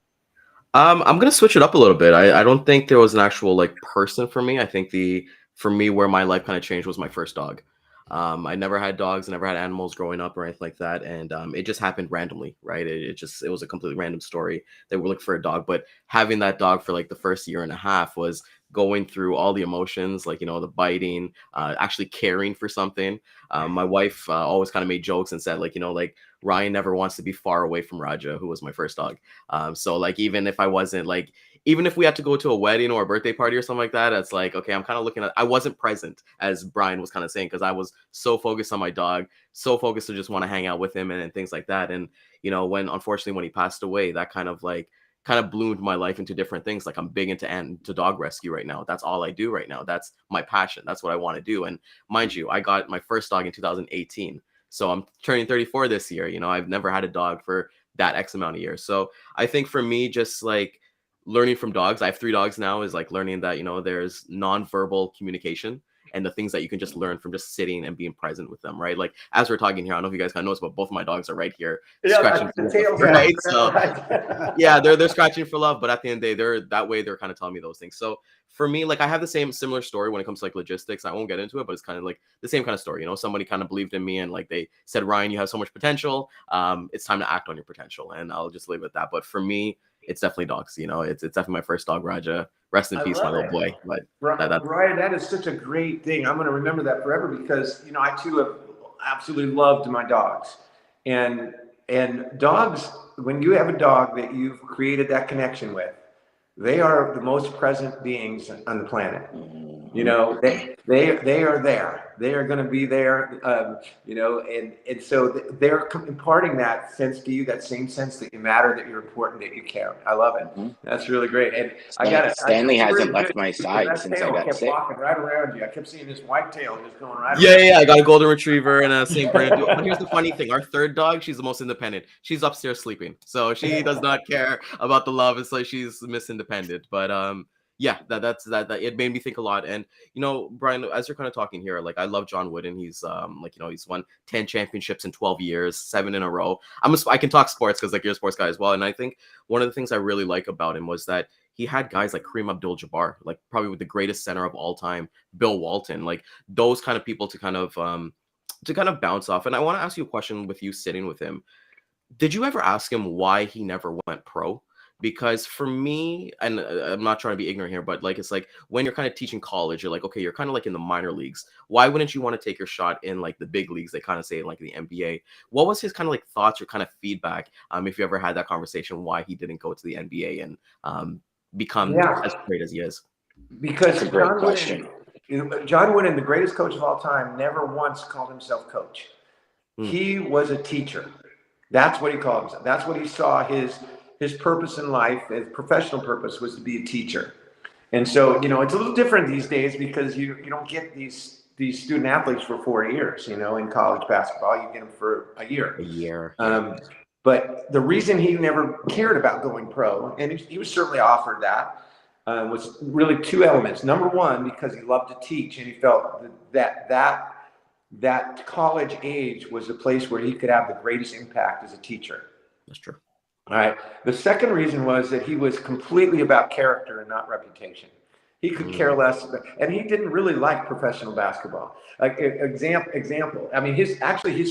I'm gonna switch it up a little bit. I don't think there was an actual person for me. I think for me where my life kind of changed was my first dog. I never had dogs, never had animals growing up or anything like that, and it just happened randomly, right? It was a completely random story that we're looking for a dog, but having that dog for the first year and a half was going through all the emotions, the biting, actually caring for something. My wife always kind of made jokes and said, Ryan never wants to be far away from Raja, who was my first dog. So even if I wasn't even if we had to go to a wedding or a birthday party or something like that, it's okay, I'm kind of looking at, I wasn't present, as Brian was kind of saying, because I was so focused on my dog, so focused to just want to hang out with him and things like that. And, unfortunately, when he passed away, that kind of kind of bloomed my life into different things. Like I'm big into dog rescue right now. That's all I do right now. That's my passion. That's what I want to do. And mind you, I got my first dog in 2018. So I'm turning 34 this year. You know, I've never had a dog for that X amount of years. So I think for me, just like learning from dogs, I have 3 dogs now, is like learning that, you know, there's nonverbal communication and the things that you can just learn from just sitting and being present with them, right? Like as we're talking here, I don't know if you guys kind of notice, but both of my dogs are right here scratching for love, right? So yeah, they're scratching for love, but at the end of the day, they're kind of telling me those things. So for me, like I have the similar story when it comes to like logistics. I won't get into it, but it's kind of like the same kind of story. You know, somebody kind of believed in me and like they said, Ryan, you have so much potential. It's time to act on your potential, and I'll just leave it at that. But for me, it's definitely dogs. You know, it's definitely my first dog, Raja. Rest in peace, my little boy. But Ryan, that is such a great thing. I'm going to remember that forever because, you know, I too have absolutely loved my dogs. And dogs, when you have a dog that you've created that connection with, they are the most present beings on the planet. You know, they are there. They are going to be there. You know, and so they're imparting that sense to you, that same sense that you matter, that you're important, that you care. I love it. That's really great. And Stanley hasn't left my side since I got sick. Walking right around you. I kept seeing this white tail just going right. Yeah. I got a golden retriever and a Saint Bernard. But here's the funny thing: our third dog, she's the most independent. She's upstairs sleeping, so she does not care about the love. It's like she's Miss Independent. But yeah, that it made me think a lot. And you know, Brian, as you're kind of talking here, like I love John Wooden. He's like, you know, he's won 10 championships in 12 years, 7 in a row. I can talk sports because like you're a sports guy as well. And I think one of the things I really like about him was that he had guys like Kareem Abdul-Jabbar, like probably with the greatest center of all time, Bill Walton, like those kind of people to kind of bounce off. And I want to ask you a question with you sitting with him. Did you ever ask him why he never went pro? Because for me, and I'm not trying to be ignorant here, but like it's like when you're kind of teaching college, you're like, okay, you're kind of like in the minor leagues. Why wouldn't you want to take your shot in like the big leagues? They kind of say like the NBA. What was his kind of like thoughts or kind of feedback? If you ever had that conversation, why he didn't go to the NBA and become as great as he is? Because That's a great question. John Wooden, the greatest coach of all time, never once called himself coach. He was a teacher. That's what he called himself. That's what he saw his purpose in life, his professional purpose was to be a teacher. And so, you know, it's a little different these days because you don't get these student athletes for 4 years, you know, in college basketball, you get them for a year. But the reason he never cared about going pro, and he was certainly offered that, was really 2 elements. Number one, because he loved to teach and he felt that college age was a place where he could have the greatest impact as a teacher. That's true. All right. The second reason was that he was completely about character and not reputation. He could care less, and he didn't really like professional basketball. Like example. I mean, his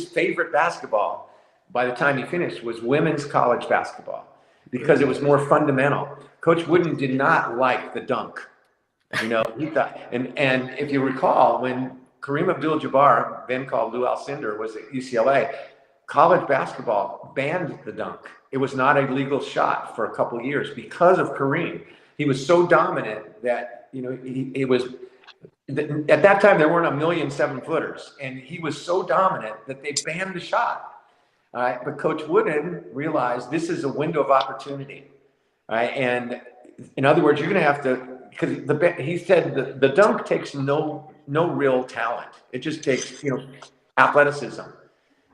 favorite basketball by the time he finished was women's college basketball because it was more fundamental. Coach Wooden did not like the dunk. You know, he thought, and if you recall, when Kareem Abdul-Jabbar, then called Lou Alcindor, was at UCLA, college basketball banned the dunk. It was not a legal shot for a couple of years because of Kareem. He was so dominant that, you know, he was, at that time there weren't 1,000,000 7-footers, and he was so dominant that they banned the shot. All right, but Coach Wooden realized this is a window of opportunity. All right, and in other words, you're going to have to, because he said the dunk takes no real talent. It just takes, you know, athleticism.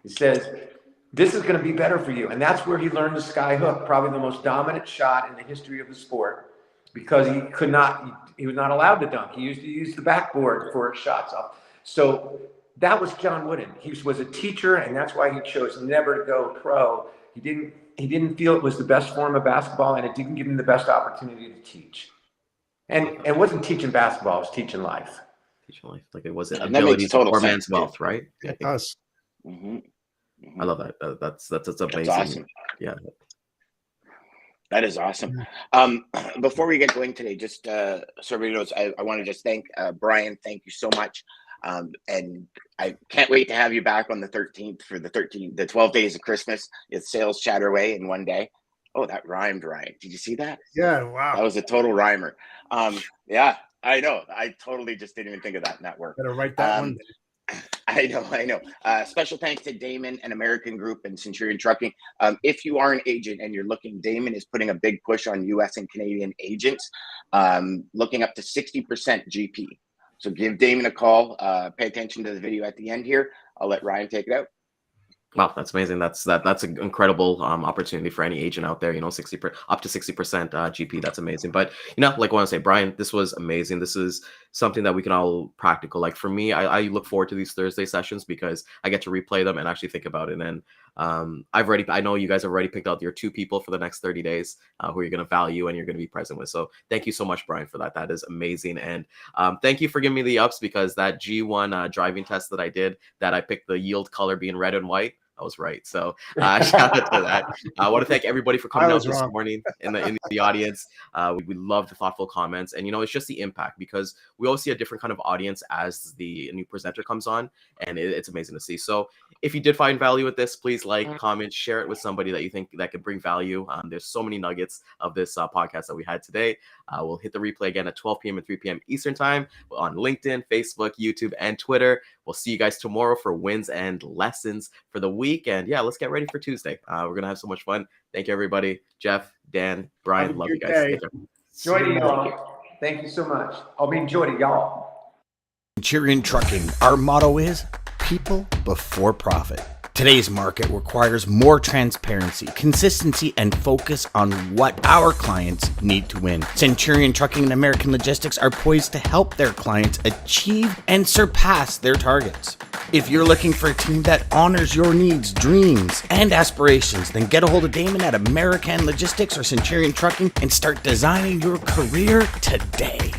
He says, this is going to be better for you. And that's where he learned the sky hook, probably the most dominant shot in the history of the sport, because he was not allowed to dunk. He used to use the backboard for shots up. So that was John Wooden. He was a teacher, and that's why he chose never to go pro. He didn't feel it was the best form of basketball, and it didn't give him the best opportunity to teach. And it wasn't teaching basketball, it was teaching life. Teaching life. Like it wasn't ability to poor man's wealth, right? It does. I love that. That's amazing. That's awesome. Yeah. That is awesome. Before we get going today, just so everybody knows, I want to just thank Brian. Thank you so much. And I can't wait to have you back on the 13th for the 12 days of Christmas. It's sales chatter away in one day. Oh, that rhymed, Ryan. Did you see that? Yeah, wow. That was a total rhymer. Yeah, I know. I totally just didn't even think of that, and that worked. Better write that one. I know. Special thanks to Daman and American Group and Centurion Trucking. If you are an agent and you're looking, Daman is putting a big push on U.S. and Canadian agents, looking up to 60% GP. So give Daman a call. Pay attention to the video at the end here. I'll let Ryan take it out. Wow, that's amazing. That's an incredible opportunity for any agent out there. You know, up to 60% GP. That's amazing. But you know, like I want to say, Brian, this was amazing. This is something that we can all practical. Like for me, I look forward to these Thursday sessions because I get to replay them and actually think about it. And I know you guys have already picked out your 2 people for the next 30 days who you're going to value and you're going to be present with. So thank you so much, Brian, for that. That is amazing. And thank you for giving me the ups because that G1 driving test that I did, that I picked the yield color being red and white. I was right. So shout out to that. I want to thank everybody for coming out this morning in the audience. We love the thoughtful comments. And, you know, it's just the impact because we always see a different kind of audience as the new presenter comes on. And it's amazing to see. So if you did find value with this, please like, comment, share it with somebody that you think that could bring value. There's so many nuggets of this podcast that we had today. We'll hit the replay again at 12 p.m. and 3 p.m. Eastern time on LinkedIn, Facebook, YouTube, and Twitter. We'll see you guys tomorrow for wins and lessons for the week. And yeah, let's get ready for Tuesday. We're going to have so much fun. Thank you, everybody. Jeff, Dan, Brian, love you guys. Joy to y'all. Thank you so much. I'll be joy to y'all. Centurion Trucking, our motto is people before profit. Today's market requires more transparency, consistency, and focus on what our clients need to win. Centurion Trucking and American Logistics are poised to help their clients achieve and surpass their targets. If you're looking for a team that honors your needs, dreams, and aspirations, then get a hold of Daman at American Logistics or Centurion Trucking and start designing your career today.